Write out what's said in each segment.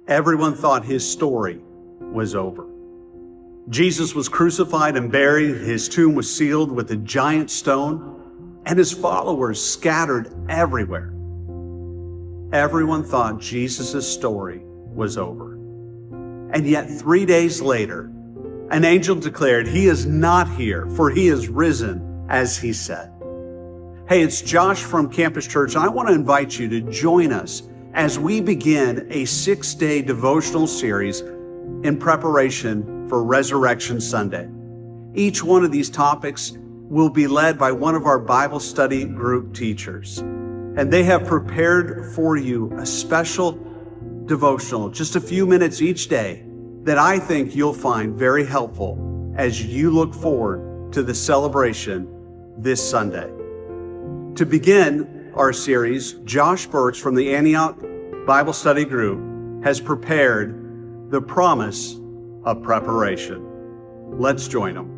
everyone thought his story was over. Jesus was crucified and buried. His tomb was sealed with a giant stone, and his followers scattered everywhere. Everyone thought Jesus' story was over. And yet 3 days later, an angel declared, "He is not here, for he is risen, as he said." Hey, it's Josh from Campus Church, and I want to invite you to join us as we begin a 6-day devotional series in preparation for Resurrection Sunday. Each one of these topics will be led by one of our Bible study group teachers, and they have prepared for you a special devotional, just a few minutes each day, that I think you'll find very helpful as you look forward to the celebration this Sunday. To begin our series, Josh Burks from the Antioch Bible Study Group has prepared the promise of preparation. Let's join him.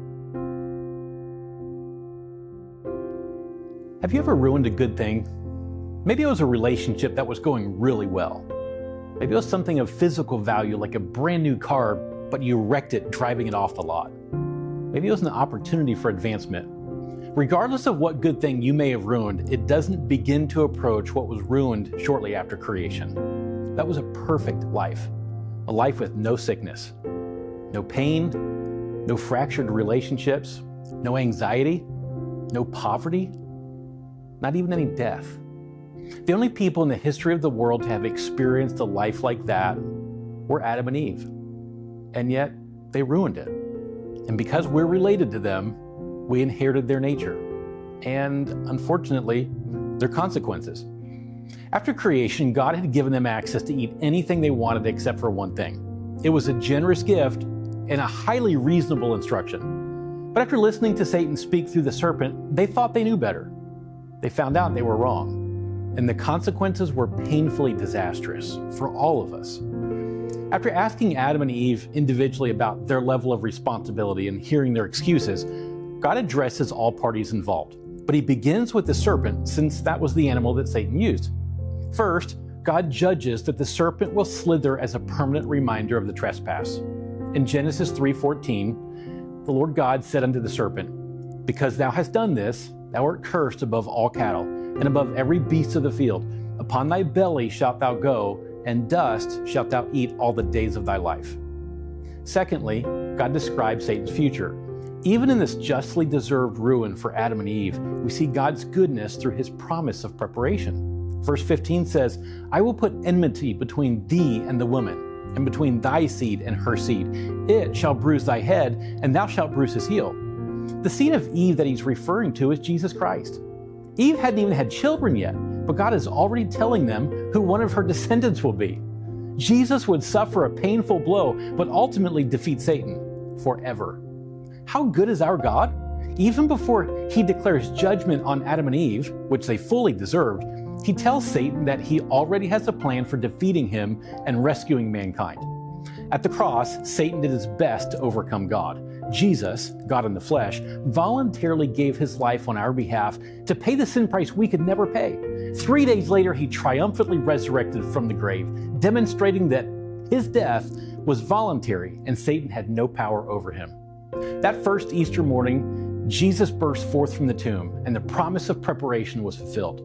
Have you ever ruined a good thing? Maybe it was a relationship that was going really well. Maybe it was something of physical value, like a brand new car, but you wrecked it driving it off the lot. Maybe it was an opportunity for advancement. Regardless of what good thing you may have ruined, it doesn't begin to approach what was ruined shortly after creation. That was a perfect life, a life with no sickness, no pain, no fractured relationships, no anxiety, no poverty, not even any death. The only people in the history of the world to have experienced a life like that were Adam and Eve. And yet, they ruined it. And because we're related to them, we inherited their nature. And unfortunately, their consequences. After creation, God had given them access to eat anything they wanted except for one thing. It was a generous gift and a highly reasonable instruction. But after listening to Satan speak through the serpent, they thought they knew better. They found out they were wrong. And the consequences were painfully disastrous for all of us. After asking Adam and Eve individually about their level of responsibility and hearing their excuses, God addresses all parties involved. But he begins with the serpent, since that was the animal that Satan used. First, God judges that the serpent will slither as a permanent reminder of the trespass. In Genesis 3:14, the Lord God said unto the serpent, "Because thou hast done this, thou art cursed above all cattle, and above every beast of the field. Upon thy belly shalt thou go, and dust shalt thou eat all the days of thy life." Secondly, God describes Satan's future. Even in this justly deserved ruin for Adam and Eve, we see God's goodness through his promise of preparation. Verse 15 says, "I will put enmity between thee and the woman, and between thy seed and her seed. It shall bruise thy head, and thou shalt bruise his heel." The seed of Eve that he's referring to is Jesus Christ. Eve hadn't even had children yet, but God is already telling them who one of her descendants will be. Jesus would suffer a painful blow, but ultimately defeat Satan forever. How good is our God? Even before he declares judgment on Adam and Eve, which they fully deserved, he tells Satan that he already has a plan for defeating him and rescuing mankind. At the cross, Satan did his best to overcome God. Jesus, God in the flesh, voluntarily gave his life on our behalf to pay the sin price we could never pay. 3 days later, he triumphantly resurrected from the grave, demonstrating that his death was voluntary and Satan had no power over him. That first Easter morning, Jesus burst forth from the tomb, and the promise of preparation was fulfilled.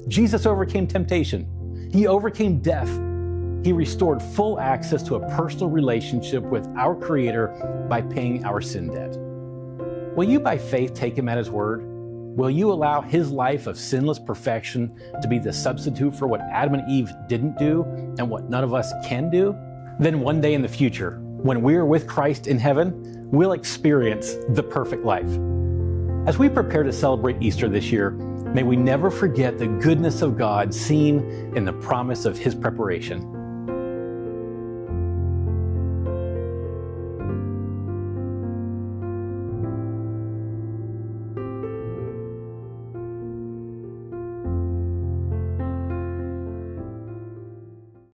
Jesus overcame temptation. He overcame death. He restored full access to a personal relationship with our Creator by paying our sin debt. Will you by faith take him at his word? Will you allow his life of sinless perfection to be the substitute for what Adam and Eve didn't do and what none of us can do? Then one day in the future, when we are with Christ in heaven, we'll experience the perfect life. As we prepare to celebrate Easter this year, may we never forget the goodness of God seen in the promise of his preparation.